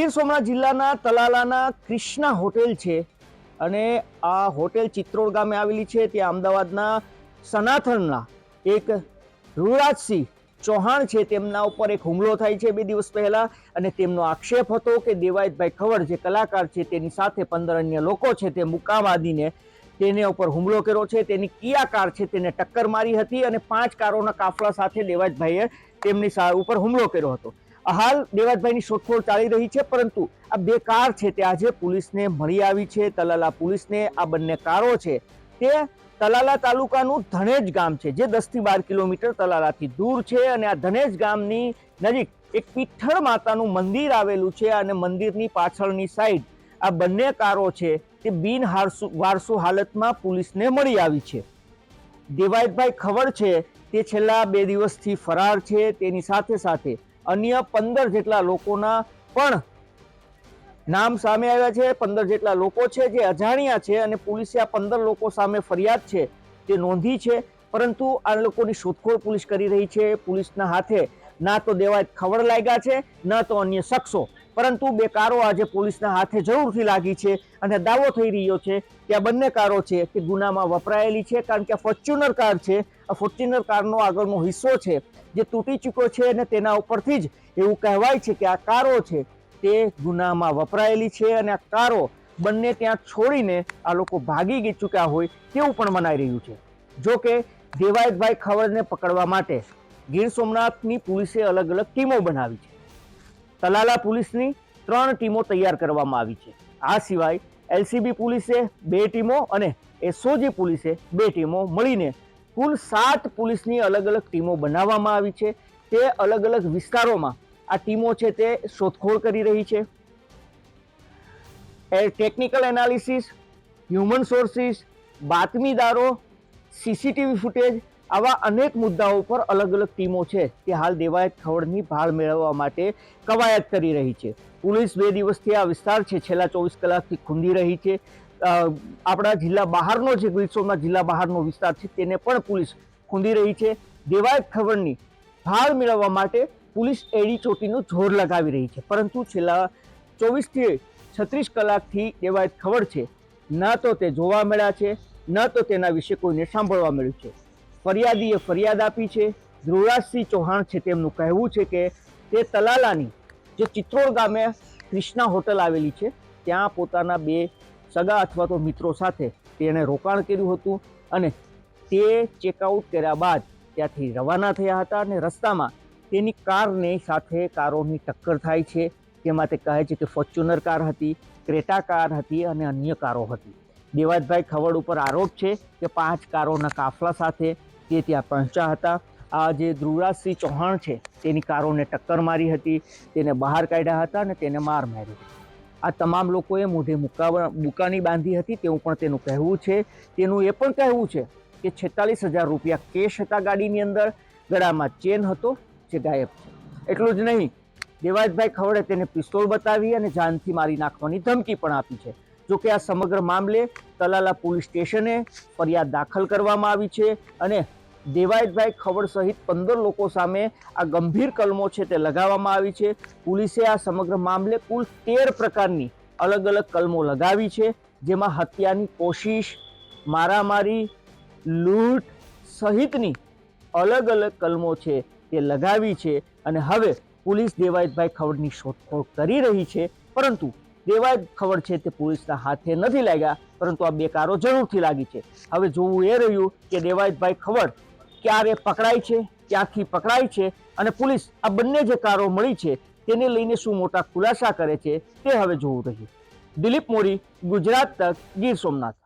ગીર સોમનાથ જિલ્લાના તલાલાના ક્રિષ્ના હોટેલ છે અને આ હોટેલ ચિત્રોડ ગામે આવેલી છે। ત્યાં અમદાવાદના સનાથનના એક ધ્રુવરાજસિંહ ચૌહાણ છે તેમના ઉપર એક હુમલો થાય છે 2 દિવસ પહેલા અને તેમનો આક્ષેપ હતો કે દેવાયતભાઈ ખવડ જે કલાકાર છે તેની સાથે 15 અન્ય લોકો છે તે મુકામ આદીને તેના ઉપર હુમલો કર્યો છે। તેની કિયા કાર છે તેને ટક્કર મારી હતી અને 5 કારોના કાફલા સાથે દેવાયતભાઈએ તેમની ઉપર હુમલો કર્યો હતો। હાલ દેવાયતભાઈની શોધખોળ ચાલી રહી છે, પરંતુ આ 2 કાર છે તે આજે પોલીસને મળી આવી છે। તલાલા પોલીસને આ બંને કારો છે તે તલાલા તાલુકાનું ધનેજ ગામ છે જે 10 થી 12 કિલોમીટર તલાલાથી દૂર છે અને આ ધનેજ ગામની નજીક એક પીઠળ માતાનું મંદિર આવેલું છે અને મંદિરની પાછળની સાઈડ આ બંને કારો છે તે બિનવારસુ હાલતમાં પોલીસને મળી આવી છે। દેવાયતભાઈ ખવડ છે તે છેલ્લા 2 દિવસથી ફરાર છે। તેની સાથે સાથે અન્ય 15 જેટલા લોકોના પણ નામ સામે આવ્યા છે। 15 જેટલા લોકો છે જે અજાણ્યા છે અને પોલીસે આ 15 લોકો સામે ફરિયાદ છે તે નોંધી છે, પરંતુ આ લોકોની શોધખોળ પોલીસ કરી રહી છે। પોલીસના હાથે ના તો દેવાયત ખવડ લાગ્યા છે ન તો અન્ય શખ્સો, પરંતુ 2 કારો આજે પોલીસના હાથે જરૂરથી લાગી છે અને દાવો થઈ રહ્યો છે કે આ બંને કારો છે તે ગુનામાં વપરાયેલી છે, કારણ કે આ ફોર્ચ્યુનર કાર છે। આ ફોર્ચ્યુનર કારનો આગળનો હિસ્સો છે જે તૂટી ચૂક્યો છે અને તેના ઉપરથી જ એવું કહેવાય છે કે આ કારો છે તે ગુનામાં વપરાયેલી છે અને આ કારો બંને ત્યાં છોડીને આ લોકો ભાગી ચૂક્યા હોય તેવું પણ મનાઈ રહ્યું છે। જો કે દેવાયતભાઈ ખવડને પકડવા માટે ગીર સોમનાથની પોલીસે અલગ અલગ ટીમો બનાવી છે। તલાલા પોલીસની 3 ટીમો તૈયાર કરવામાં આવી છે। આ સિવાય એલસીબી પોલીસે 2 ટીમો અને એસઓજી પોલીસે 2 ટીમો મળીને કુલ 7 પોલીસની અલગ અલગ ટીમો બનાવવામાં આવી છે। તે અલગ અલગ વિસ્તારોમાં આ ટીમો છે તે શોધખોળ કરી રહી છે। ટેકનિકલ એનાલિસિસ, હ્યુમન સોર્સિસ, બાતમીદારો, સીસીટીવી ફૂટેજ, આવા અનેક મુદ્દાઓ પર અલગ અલગ ટીમો છે તે હાલ દેવાયત ખવડની ભાળ મેળવવા માટે કવાયત કરી રહી છે। પોલીસ 2 દિવસથી આ વિસ્તાર છે છેલ્લા 24 કલાકથી ખૂંદી રહી છે। આપણા જિલ્લા બહારનો જે ગીર સોમનાથ જિલ્લા બહારનો વિસ્તાર છે તેને પણ પોલીસ ખૂંદી રહી છે। દેવાયત ખવડની ભાળ મેળવવા માટે પોલીસ એડી ચોટીનું જોર લગાવી રહી છે, પરંતુ છેલ્લા 24 થી 36 કલાકથી દેવાયત ખવડ છે ન તો તે જોવા મળ્યા છે ન તો તેના વિશે કોઈને સાંભળવા મળ્યું છે। ફરિયાદીએ ફરિયાદ આપી છે। ધ્રુવરાજસિંહ ચૌહાણ છે તેમનું કહેવું છે કે તે તલાલાની જે ચિત્રોડ ગામે ક્રિષ્ના હોટલ આવેલી છે ત્યાં પોતાના 2 સગા અથવા તો મિત્રો સાથે તેણે રોકાણ કર્યું હતું અને તે ચેકઆઉટ કર્યા બાદ ત્યાંથી રવાના થયા હતા અને રસ્તામાં તેની કારની સાથે કારોની ટક્કર થાય છે। તેમાં તે કહે છે કે ફોર્ચ્યુનર કાર હતી, ક્રેટા કાર હતી અને અન્ય કારો હતી। દેવાયતભાઈ ખવડ ઉપર આરોપ છે કે 5 કારોના કાફલા સાથે તે ત્યાં પહોંચ્યા હતા। આ જે ધ્રુવરાજસિંહ ચૌહાણ છે તેની કારોને ટક્કર મારી હતી, તેને બહાર કાઢ્યા હતા અને તેને માર મારી હતી। આ તમામ લોકોએ મોઢે બુકાની બાંધી હતી તેવું પણ તેનું કહેવું છે। તેનું એ પણ કહેવું છે કે 46,000 રૂપિયા કેશ હતા ગાડીની અંદર, ગળામાં ચેન હતો જે ગાયબ છે। એટલું જ નહીં, દેવાયતભાઈ ખવડે તેને પિસ્તોલ બતાવી અને જાનથી મારી નાખવાની ધમકી પણ આપી છે। જોકે આ સમગ્ર મામલે તલાલા પોલીસ સ્ટેશને ફરિયાદ દાખલ કરવામાં આવી છે અને દેવાયતભાઈ ખવડ સહિત 15 લોકો સામે આ ગંભીર કલમો છે તે લગાવવામાં આવી છે। પોલીસે આ સમગ્ર મામલે કુલ 13 પ્રકારની અલગ અલગ કલમો લગાવી છે, જેમાં હત્યાની કોશિશ, મારામારી, લૂંટ સહિતની અલગ અલગ કલમો છે તે લગાવી છે અને હવે પોલીસ દેવાયતભાઈ ખવડની શોધખોળ કરી રહી છે, પરંતુ દેવાયત ખવડ છે તે પોલીસના હાથે નથી લાગ્યા, પરંતુ આ 2 કારો જરૂરથી લાગી છે। હવે જોવું એ રહ્યું કે દેવાયતભાઈ ખવડ ક્યારે પકડાય છે, ક્યાંથી પકડાય છે અને પોલીસ આ બંને જે કારો મળી છે તેને લઈને શું મોટા ખુલાસા કરે છે તે હવે જોવું રહ્યું। દિલીપ મોરી, ગુજરાત તક, ગીર સોમનાથ।